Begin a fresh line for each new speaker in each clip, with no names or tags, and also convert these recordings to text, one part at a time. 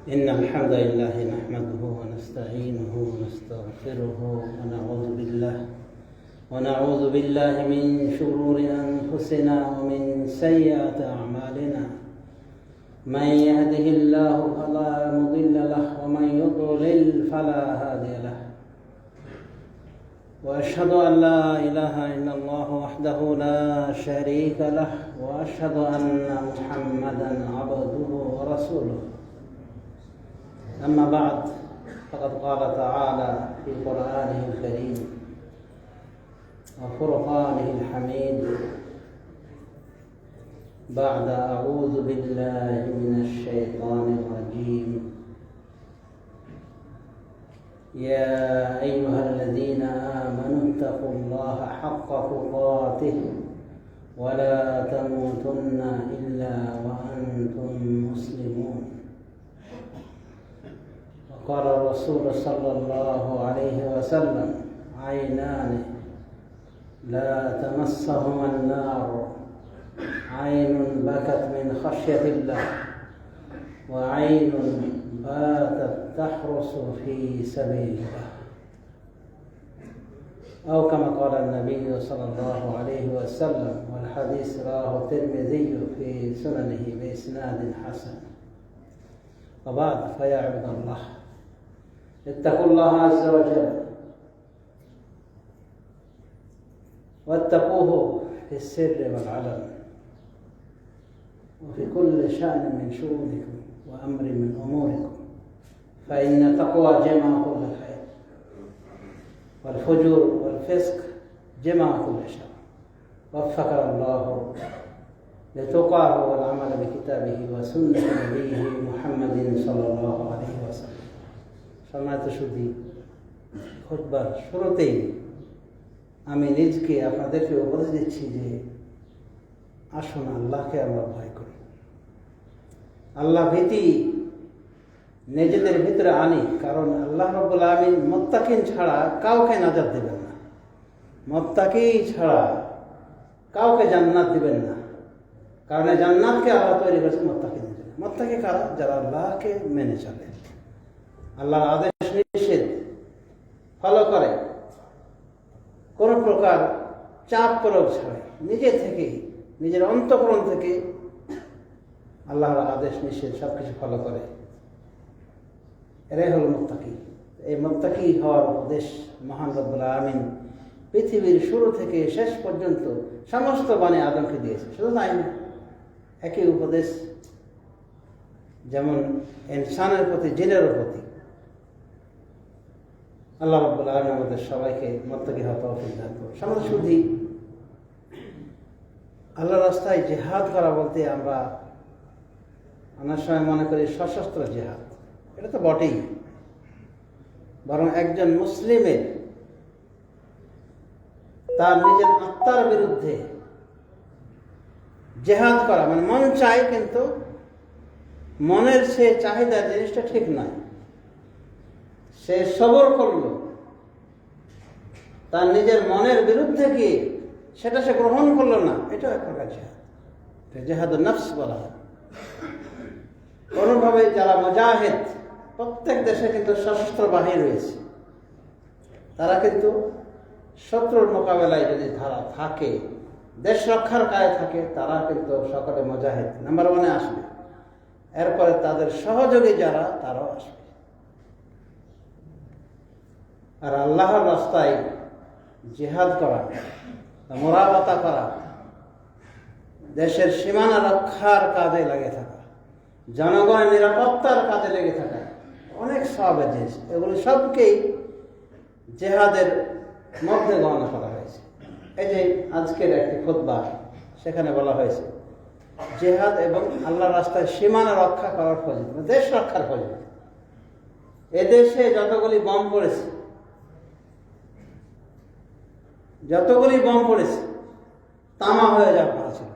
إن الحمد لله نحمده ونستعينه ونستغفره ونعوذ بالله من شرور أنفسنا ومن سيئات أعمالنا. من يهده الله فلا مضل له ومن يضلل فلا هادي له. وأشهد أن لا إله إلا الله وحده لا شريك له وأشهد أن محمدا عبده ورسوله. أما بعد فقد قال تعالى في قرآنه الكريم وفرقانه الحميد بعد أعوذ بالله من الشيطان الرجيم: يا أيها الذين آمنوا اتقوا الله حق تقاته ولا تموتن إلا وأنتم مسلمون. وقال الرسول صلى الله عليه وسلم: عينان لا تمسهما النار، عين بكت من خشية الله وعين باتت تحرس في سبيل الله، أو كما قال النبي صلى الله عليه وسلم، والحديث رواه الترمذي في سننه بإسناد حسن. وبعد، فيا عباد الله، اتقوا الله عز وجل واتقوه في السر والعلن وفي كل شأن من شؤونكم وأمر من أموركم، فإن تقوى جمع كل خير والفجور والفسق جمع كل شر. وفقنا الله لتقاه والعمل بكتابه وسنة نبيه محمد صلى الله عليه وسلم. সম্মানিত সুধী, খুতবার শুরুতেই আমি নিজকে আপনাদেরকে উপদেশ দিচ্ছি যে আসুন আল্লাহকে আমরা ভয় করি, আল্লাহ ভীতি নিজেদের ভিতরে আনি। কারণ আল্লাহ রাব্বুল আমিন মুত্তাকিন ছাড়া কাউকে নাজাত দেবেন না, মুত্তাকি ছাড়া কাউকে জান্নাত দিবেন না। কারণ জান্নাতকে আল্লাহ তৈরি করেছে মুত্তাকিদের জন্য। মুত্তাকি কারা? যারা আল্লাহকে মেনে চলে, আল্লাহর আদেশ নিষেধ ফলো করে, কোন প্রকার চাপ প্রয়োগ ছাড়াই নিজে থেকে, নিজের অন্তঃকরণ থেকে আল্লাহর আদেশ নিষেধ সবকিছু ফলো করে, এরাই হল মুত্তাকি। এই মুত্তাকি হওয়ার উপদেশ মহান রব্বুল আমিন পৃথিবীর শুরু থেকে শেষ পর্যন্ত সমস্ত বাণী আদমকে দিয়েছে। শুধু তাই না, একই উপদেশ যেমন ইনসানের প্রতি, জিনের প্রতি। আল্লাহ রাব্বুল আলামিন আমাদের সবাইকে মুত্তাকি হওয়ার তৌফিক দান করুন। আমাদের শুধু আল্লাহর রাস্তায় জিহাদ করা বলতে আমরা অনেক সময় মনে করি সশস্ত্র জিহাদ। এটা তো বটেই, বরং একজন মুসলিমের তার নিজের আত্মার বিরুদ্ধে জিহাদ করা, মানে মন চায় কিন্তু মনের সে চাহিদা জিনিসটা ঠিক নয়, সে সবর করলো, তার নিজের মনের বিরুদ্ধে গিয়ে সেটা সে গ্রহণ করলো না, এটাও এক প্রকার জিহাদ। জিহাদুন নফস বলা হয়। কোনোভাবে যারা মুজাহিদ, প্রত্যেক দেশে কিন্তু সশস্ত্র বাহিনী রয়েছে, তারা কিন্তু শত্রুর মোকাবেলায় যদি ধারা থাকে, দেশ রক্ষার কাজে থাকে, তারা কিন্তু সকলে মুজাহিদ নাম্বার ওয়ানে আসবে। এরপরে তাদের সহযোগী যারা, তারাও আসবে। আর আল্লাহর রাস্তায় জিহাদ করা, মুরাবাতা করা, দেশের সীমানা রক্ষার কাজে লেগে থাকা, জনগণের নিরাপত্তার কাজে লেগে থাকা অনেক সওয়াবের জিনিস। এগুলো সবকেই জিহাদের মধ্যে গণনা করা হয়েছে। এই যে আজকের একটি খুতবা, সেখানে বলা হয়েছে জিহাদ এবং আল্লাহর রাস্তায় সীমানা রক্ষা করার ফজিলত, দেশ রক্ষার ফজিলত। এদেশে যতগুলি বম পড়েছে, তামা হয়ে যাওয়ার কথা ছিল,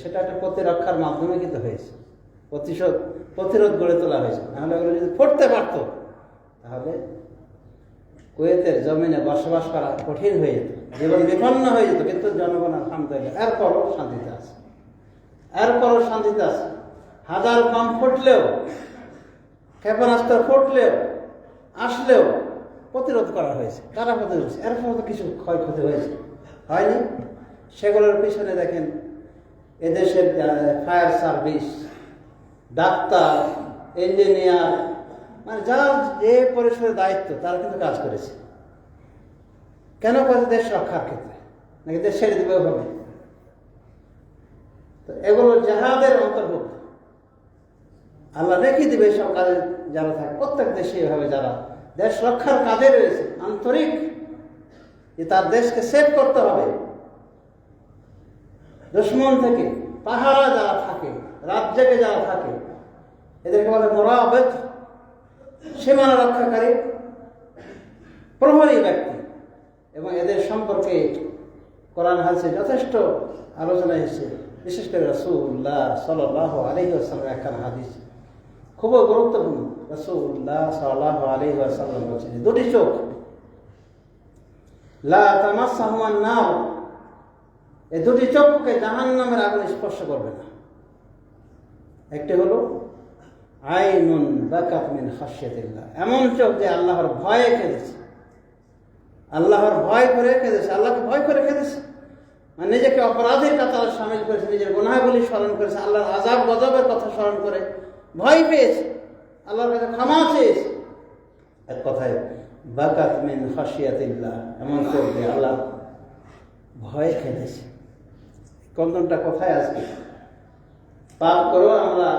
সেটা একটা প্রতিরক্ষার মাধ্যমে কিন্তু হয়েছে, প্রতিরোধ গড়ে তোলা হয়েছে। নাহলে ওগুলো যদি পড়তে পারত, তাহলে কুয়েতের জমিনে বসবাস করা কঠিন হয়ে যেত, জীবন বিপন্ন হয়ে যেত। কিন্তু জনগণ আলহামদুলিল্লাহ এরপরও শান্তিতে আছে। হাজার কম ফুটলেও ক্ষেপণাস্ত্র ফুটলেও আসলেও প্রতিরোধ করা হয়েছে। কারা প্রতিরোধ হয়েছে? এর ফলে তো কিছু ক্ষয়ক্ষতি হয়েছে, হয়নি? সেগুলোর পিছনে দেখেন এদেশের ফায়ার সার্ভিস, ডাক্তার, ইঞ্জিনিয়ার, মানে যার যে পরিসরের দায়িত্ব তারা কিন্তু কাজ করেছে। কেন করেছে? দেশ রক্ষার ক্ষেত্রে, নাকি দেশ ছেড়ে দিবে ওভাবে? তো এগুলো জেহাদের অন্তর্ভুক্ত। আল্লাহ রেখে দিবে সব কাজে যারা থাকে, প্রত্যেক দেশে এভাবে যারা দেশ রক্ষার কাজে রয়েছে, আন্তরিক, যে তার দেশকে সেভ করতে হবে দুশমন থেকে, পাহারা যারা থাকে, রাত জেগে যারা থাকে, এদেরকে বলে মুরাবিত, সীমানা রক্ষাকারী, প্রহরী ব্যক্তি। এবং এদের সম্পর্কে কোরআন হাদিসে যথেষ্ট আলোচনা এসেছে, বিশেষ করে রাসূলুল্লাহ সাল্লাল্লাহু আলাইহি ওয়াসাল্লামের একখানা হাদিস খুব গুরুত্বপূর্ণ। রাসূলুল্লাহ সাল্লাল্লাহু আলাইহি ওয়াসাল্লাম বলেছেন, দুটি চোখ লা তামাসসাহুমান নার, এই দুটি চোখকে জাহান্নামের আগুন স্পর্শ করবে না। একটি হলো আইনুন বাকাত মিন খাশিয়াতিল্লাহ, এমন চোখ যে আল্লাহর ভয়ে কেঁদেছে, আল্লাহর ভয় করে কেঁদেছে, আল্লাহকে ভয় করে কেঁদেছে, মানে নিজেকে অপরাধের কাতারে শামিল করেছে, নিজের গুনাহগুলি স্মরণ করেছে, আল্লাহর আযাব গজবের কথা স্মরণ করে ভয় পেয়েছে, আল্লাহর কাছে ক্ষমা চেয়েছে। এক কথায় বাকাত মিন খাশিয়াতিল্লাহ, এমন চোখ যে আল্লাহ ভয় কেঁদেছে। কন্দনটা কোথায়? আজকে পাপ করেও আমরা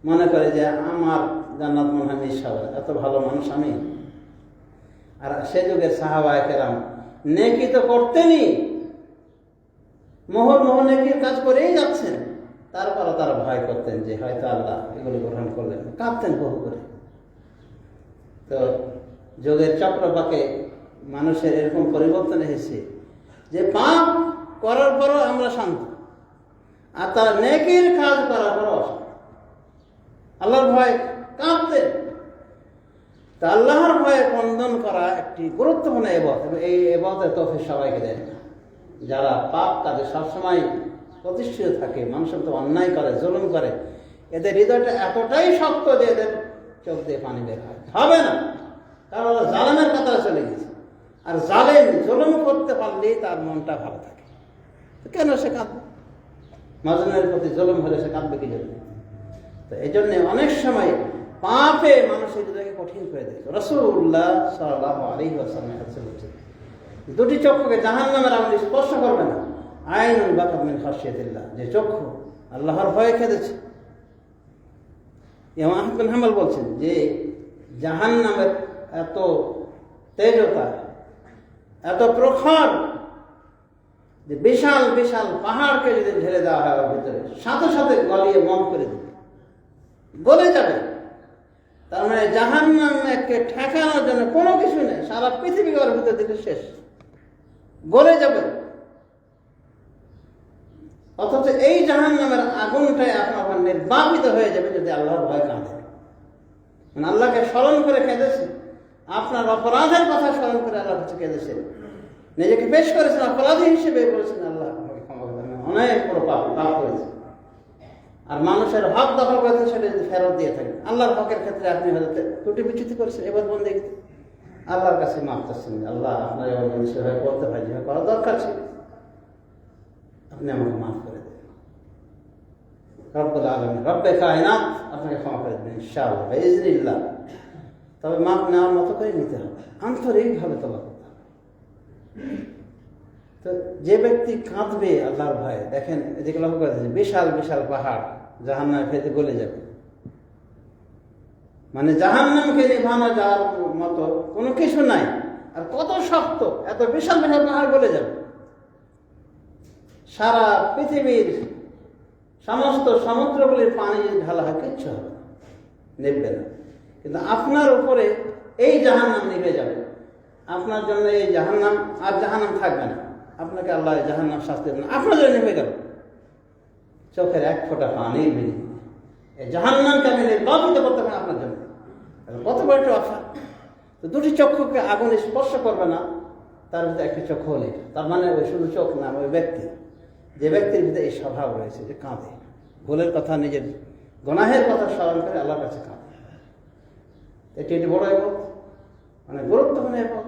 মনে করে যে আমার জান্নাত মনে হয় মিস হবে, এত ভালো মানুষ আমি। আর সে যুগের সাহাবায়ে কেরাম নেকি তো করতেনই, মোহর নেকির কাজ করেই যাচ্ছেন, তারপরে তারা ভয় করতেন যে হয়তো আল্লাহ এগুলো গ্রহণ করলেন, কাঁদতেন বহু করে। তো যুগের চক্রপাকে মানুষের এরকম পরিবর্তন এসেছে যে পাপ করার পরও আমরা শান্ত, আর তারা নেকির কাজ করার পরও অশান্ত। আল্লাহর ভয় কাঁদতেন। তা আল্লাহর ভয়ে কন্দন করা একটি গুরুত্বপূর্ণ ইবাদত, এবং এই ইবাদতের তৌফিক সবাইকে দেন না। যারা পাপ কাজে সবসময় প্রতিষ্ঠিত থাকে, মানুষের তো অন্যায় করে, জুলুম করে, এদের হৃদয়টা এতটাই শক্ত যে এদের চোখ দিয়ে পানি বের হবে না, কারণ ওরা জালেমের কাতারে চলে গেছে। আর জালেম জুলুম করতে পারলেই তার মনটা ভালো থাকে, কেন সে কাঁদবে? মাজলুমের প্রতি জুলুম হলে সে কাঁদবে কি জন্য? তো এই জন্য অনেক সময় পাপে মানুষের হৃদয়কে কঠিন করে দেয়। রাসূলুল্লাহ সাল্লাল্লাহু আলাইহি ওয়াসাল্লাম বলেছেন, দুটি চক্ষুকে জাহান্নামের আগুন স্পর্শ করবে না। আইনুন বাকাত মিন খাশিয়াতিল্লাহ, যে চক্ষু আল্লাহর ভয়ে কেঁদেছে। ইমাম আহমদ বিন হাম্বল বলছেন যে জাহান্নামের এত তেজতা, এত প্রখর, যে বিশাল বিশাল পাহাড়কে যদি ঢেলে দেওয়া হয় ওর ভিতরে, সাথে সাথে গলিয়ে মম করে দেবে, গলে যাবে। তার মানে জাহান্নামকে ঠেকানোর জন্য কোনো কিছু নেই, সারা পৃথিবী ওর ভিতরে দিলে শেষ, গলে যাবে। অথচ এই জাহান্নামের আগুনটাই আপনার নির্বাপিত হয়ে যাবে যদি আল্লাহর ভয় কাঁদে, মানে আল্লাহকে স্মরণ করে কেঁদেছে, আপনার অপরাধের কথা স্মরণ করে আল্লাহর কাছে কেঁদেছেন, নিজেকে পেশ করেছেন অপরাধী হিসেবে, বলেছেন আল্লাহ আমাকে ক্ষমা করে দেন, অনেক বড় পাপ করেছে। আর মানুষের হক দখল করেছেন, সেটা যদি ফেরত দিয়ে থাকেন, আল্লাহর হকের ক্ষেত্রে আপনি হয়তো ত্রুটি বিচ্যুতি করেছেন, এবার বন্ধে আল্লাহর কাছে মাফ চাচ্ছেন, আল্লাহ আপনার এবার সেভাবে করতে পারি, যেভাবে করার দরকার ছিল, আপনি আমাকে মাফ করে দেন। রব্বুল আলামিন, রব্বে কায়নাত আপনাকে ক্ষমা করে দেবেন ইনশাআল্লাহ বিইজনিল্লাহ। তবে মাফ নেওয়ার মতো করে নিতে হবে, আন্তরিকভাবে তওবা করতে হবে। তো যে ব্যক্তি কাঁদবে আল্লাহর ভয়ে, দেখেন এদিকে লক্ষ্য করে দিয়েছে, বিশাল বিশাল পাহাড় জাহান্নামে ফেলে গলে যাবে, মানে জাহান্নামকে নিভানো যাওয়ার মতো কোনো কিছু নাই। আর কত শক্ত, এত বিশাল বিশাল পাহাড় গলে যাবে, সারা পৃথিবীর সমস্ত সমুদ্রগুলির পানি যদি ঢালা হয় কিচ্ছু হবে না, নেবে না। কিন্তু আপনার উপরে এই জাহান্নাম নিভে যাবে, আপনার জন্য এই জাহান্নাম আর জাহান্নাম থাকবে না, আপনাকে আল্লাহ জাহান্নাম শাস্তি দেবেন, আপনার জন্য নিভে গেল চোখের এক ফোঁটা পানির বিনিময়ে। এই জাহান্নামকে আমি নির্বাপিত করতে পারি আপনার জন্য, কত বড় একটা অফার। তো দুটি চক্ষুকে আগুন স্পর্শ করবে না, তার ভিতরে একটি চক্ষু হলে, তার মানে ওই শুধু চোখ না, ওই ব্যক্তি, যে ব্যক্তির ভিতরে এই স্বভাব রয়েছে যে কাঁদে, ভুলের কথা নিজের গুনাহের কথা স্মরণ করে আল্লাহর কাছে কাঁদে। এটি বড় ইবাদত, মানে গুরুত্বপূর্ণ ইবাদত।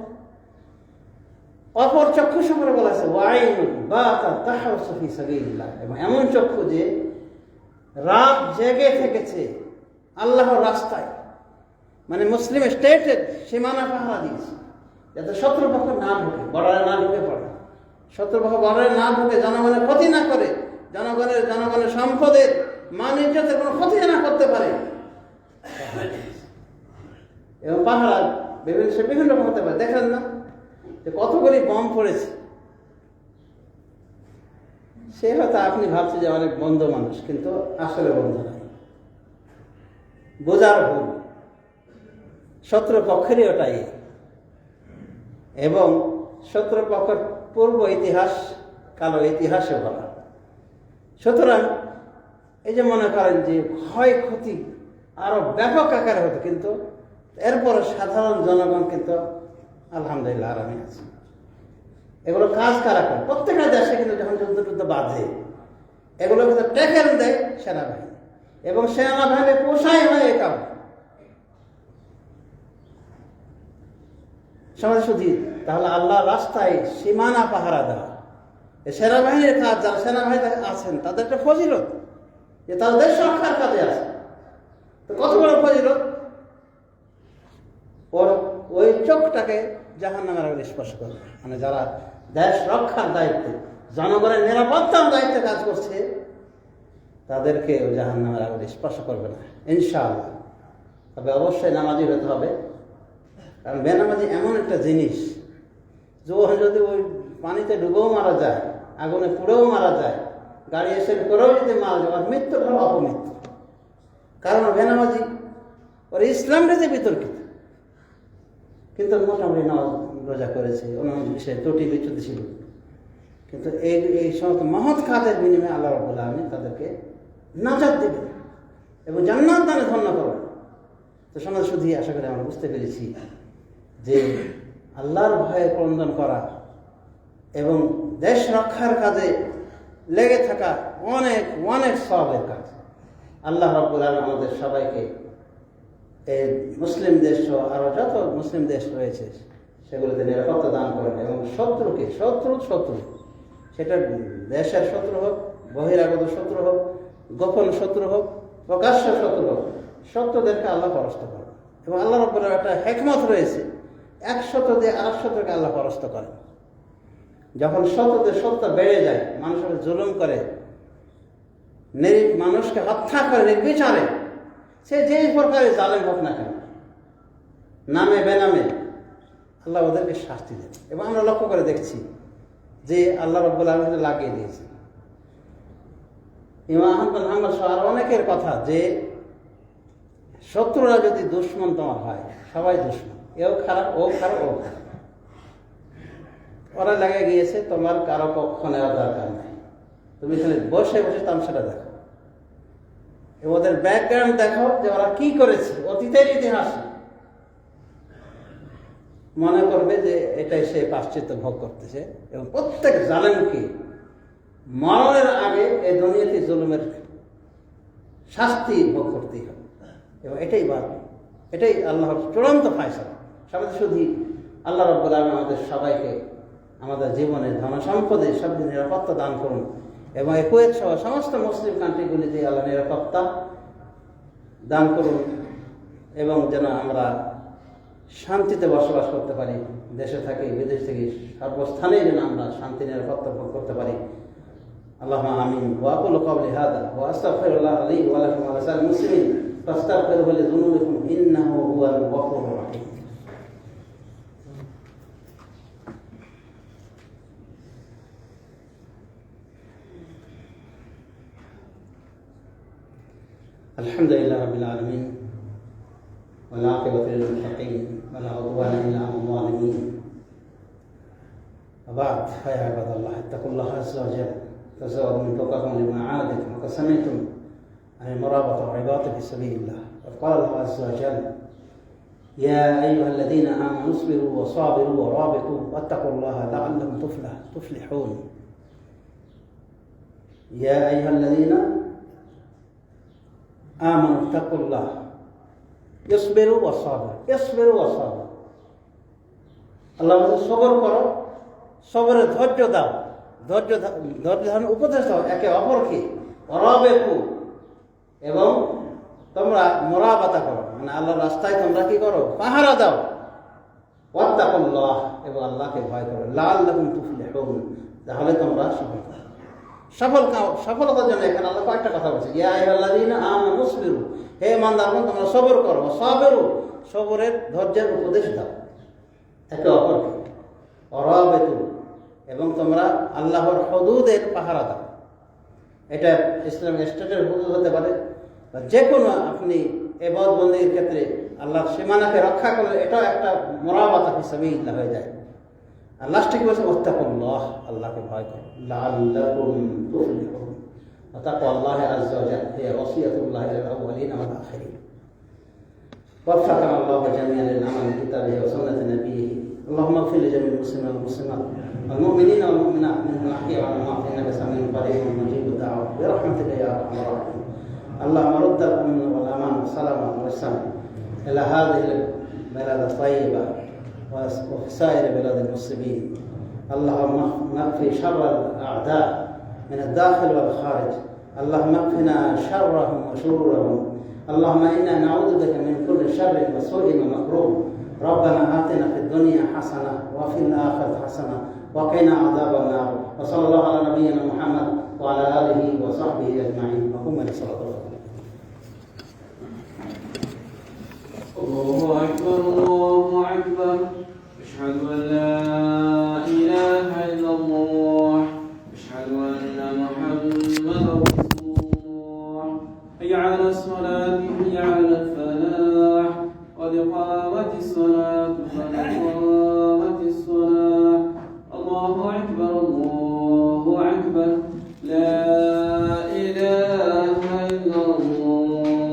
অপর চক্ষু সম্পর্কে বলা আছে ওয়াইনুন বাতাত তাহরসু ফি সাবিলিল্লাহ, এবং এমন চক্ষু যে রাত জেগে থেকেছে আল্লাহর রাস্তায়, মানে মুসলিম স্টেটের সীমানা পাহারা দিয়েছে যাতে শত্রুপক্ষ না ঢুকে, বর্ডারে না ঢুকে পড়ে, শত্রুপক্ষ বর্ডারে না ঢুকে জনগণের ক্ষতি না করে, জনগণের সম্পদের মান ইজ্জতের কোনো ক্ষতি না করতে পারে। এবং পাহারা বিভিন্ন রকম হতে পারে। দেখেন না যে কতগুলি বম পড়েছে, সে হয়তো আপনি ভাবছেন যে অনেক বন্ধ মানুষ, কিন্তু আসলে বন্ধ নয়, বোঝার ভুল। শত্রুপক্ষেরই ওটাই, এবং শত্রুপক্ষের পূর্ব ইতিহাস কালো ইতিহাসে বলা। সুতরাং এই যে মনে করেন যে ক্ষয়ক্ষতি আরো ব্যাপক আকারে হতো, কিন্তু এরপরে সাধারণ জনগণ কিন্তু আলহামদুলিল্লাহ আরামে আছে। এগুলো কাজ কারা করে? প্রত্যেকটা দেশে কিন্তু যখন যুদ্ধ বাঁধে এগুলো কিন্তু ট্যাকেল দেয় সেনাবাহিনী, এবং সেনাবাহিনী পোষাই হয় এ কারণে। সমাজ শুধু তাহলে আল্লাহ রাস্তায় সীমানা পাহারা দেওয়া সেনাবাহিনীর কাজ। যারা সেনাবাহিনী আছেন তাদের একটা ফজিলত যে তাদের দেশ রক্ষার কাজে আছে। তো কত বড় ফজিলত! ওর ওই চোখটাকে জাহান্নামের আগুনে স্পর্শ করবে, মানে যারা দেশ রক্ষার দায়িত্বে, জনগণের নিরাপত্তার দায়িত্বে কাজ করছে, তাদেরকে ওই জাহান্নামের আগুনে স্পর্শ করবে না ইনশাআল্লাহ। তবে অবশ্যই নামাজি হতে হবে, কারণ বেনামাজি এমন একটা জিনিস যে যদি ওই পানিতে ডুবেও মারা যায়, আগুনে পুড়েও মারা যায়, গাড়ি এসে করেও যদি মারা যায়, মৃত্যুর হলো অপমৃত্যু। কারণ বেনামাজি ওর ইসলামটাতে বিতর্কিত, কিন্তু মোটামুটি নামাজ রোজা করেছে, অন্যান্য বিষয়ে ত্রুটি বিচ্যুতি ছিল, কিন্তু এই সমস্ত মহৎ কাজের বিনিময়ে আল্লাহ রাব্বুল আলামিন তাদেরকে নাজাত দেবেন এবং জান্নাত দানে ধন্য করবেন। তো সমাজ শুধু আশা করি আমরা বুঝতে পেরেছি যে আল্লাহর ভয়ে ক্রন্দন করা এবং দেশ রক্ষার কাজে লেগে থাকা অনেক অনেক সওয়াবের কাজ। আল্লাহ রাব্বুল আলামিন আমাদের সবাইকে এই মুসলিম দেশ সহ আরও যত মুসলিম দেশ রয়েছে সেগুলোতে নিরাপত্তা দান করেন, এবং শত্রু সেটা দেশের শত্রু হোক, বহিরাগত শত্রু হোক, গোপন শত্রু হোক, প্রকাশ্য শত্রু হোক, শত্রুদেরকে আল্লাহ পরাস্ত করেন। এবং আল্লাহ রাব্বুল আলামিনের একটা হিকমত রয়েছে, 100 দিয়ে 800কে আল্লাহ পরাস্ত করেন। যখন সত্য বেড়ে যায়, মানুষের জুলুম করে, মানুষকে হত্যা করে নির্বিচারে, সে যে প্রকারে জালেম হোক না কেন, নামে বেনামে, আল্লাহ ওদেরকে শাস্তি দেন। এবং আমরা লক্ষ্য করে দেখছি যে আল্লাহ রাব্বুল আলামিন লাগিয়ে দিয়েছে। ইমাম আহমদ বিন হাম্বল সহ আর অনেকের কথা যে শত্রুরা যদি দুশ্মন তোমার হয়, সবাই দুশ্মন, এও খারাপ, ও খারাপ, ও খারাপ, ওরা লেগে গিয়েছে, তোমার কারো পক্ষ নেওয়ার দরকার নাই, তুমি খালি বসে বসে তামসাটা দেখো, ওদের ব্যাকগ্রাউন্ড দেখো যে ওরা কি করেছে, অতীতের ইতিহাস মনে করবে যে এটাই সে পাশ্চাত্য ভোগ করতেছে। এবং প্রত্যেক জালেমকে মরণের আগে এই দুনিয়াতে জুলুমের শাস্তি ভোগ করতেই হবে, এবং এটাই আল্লাহর চূড়ান্ত ফায়সালা। সবাই শুধু আল্লাহ রাব্বুল আলামিন আমাদের সবাইকে আমাদের জীবনে ধন সম্পদে সব নিরাপত্তা দান করুন, এবং কুয়েত সহ সমস্ত মুসলিম কান্ট্রিগুলিতে আল্লাহ নিরাপত্তা দান করুন, এবং যেন আমরা শান্তিতে বসবাস করতে পারি, দেশে থাকি বিদেশ থেকে সর্বস্থানেই যেন আমরা শান্তি নিরাপত্তা ভোগ করতে পারি। আল্লাহুম্মা আমিন। ওয়া আকুলু কওলি হাযা ওয়া আস্তাগফিরুল্লাহ লি ওয়া লাকুম ওয়া লিসাইরিল মুসলিমিন ফাস্তাগফিরুহু লিযুনুবিকুম ইন্নাহু হুয়াল গফুরুর রাহিম। আলহামদুলিল্লাহ রাব্বিল আলামিন ওয়াল আকিবাতু লিল মুত্তাকিন ওয়ালা উদওয়ানা ইল্লা আলাল যালিমিন। وبعد فيا عباد الله اتقوا الله عز وجل تزودوا من فوقكم لمعادكم وقسمتم عن المرابطة والعبادة في سبيل الله. وقال الله عز وجل يا أيها الذين آمنوا اصبروا وصابروا ورابطوا واتقوا الله لعلكم تفلحون. يا أيها الذين আমানু তাকুল্লাহ ইসবিরু ওয়া সাবিরু, ইসবিরু ওয়া সাবিরু। আল্লাহ বলছে সবর করো, সবরে ধৈর্য দাও, ধৈর্য ধারণের উপদেশ দাও একে অপরকে, অরাবেকু, এবং তোমরা মোরাবাতা করো, মানে আল্লাহর রাস্তায় তোমরা কি করো, পাহারা দাও। ওয়াত্তাকুল্লাহ, এবং আল্লাহকে ভয় করো, লাআল্লাকুম তুফলিহুন, তাহলে তোমরা সফল হবে। সফলতার জন্য এখানে আল্লাহ কয়েকটা কথা বলছে, ইয়া আইয়ুহাল্লাযীনা আমানু ইসবিরু, হে ইমানদারগণ তোমরা সবর করো, সাবিরু, সবরের ধৈর্যের উপদেশ দাও একে অপরকে, অরাবিতু, এবং তোমরা আল্লাহর হুদুদের পাহারা দাও। এটা ইসলামিক স্টেটের হুদুদ হতে পারে, বা যে কোনো আপনি ইবাদত বন্দেগীর ক্ষেত্রে আল্লাহর সীমানাকে রক্ষা করলে এটাও একটা মুরাবাতা ফি সাবিলিল্লাহ হয়ে যায়। আর লাস্টে কি বলছে, ওয়াত্তাকুল্লাহ, আল্লাহকে ভয় করো, লাআল্লাকুম তুফলিহুন। তাকওয়াল্লাহি আযজা ওয়া জাল্লা হিয়া ওয়াসিয়াতুল্লাহি লিল আউওয়ালিন ওয়াল আখিরিন। وفقنا الله جميعا للعمل بكتابه وسنة نبيه. اللهم اغفر لجميع المسلمين والمسلمات والمؤمنين والمؤمنات منهم الأحياء والأموات إنك سميع قريب مجيب الدعوات برحمتك يا أرحم الراحمين. اللهم رد الأمن والأمان والسلام والسلام إلى هذه البلاد الطيبة وفي سائر بلاد المسلمين. اللهم اكفي شر الأعداء من الداخل والخارج. اللهم اكفنا شرهم وشرورهم. اللهم إنا نعوذ بك من كل شر وسوء ومكروه. ربنا آتنا في الدنيا حسنة وفي الآخرة حسنة وقنا عذاب النار. وصلى الله على نبينا محمد وعلى آله وصحبه أجمعين. وقم لصلاة الله.
الله أكبر الله أكبر، أشهد أن لا إله إلا الله، أشهد أن محمدا رسول الله. حي على الصلاة حي على الفلاح، قد قامت الصلاة قد قامت الصلاة.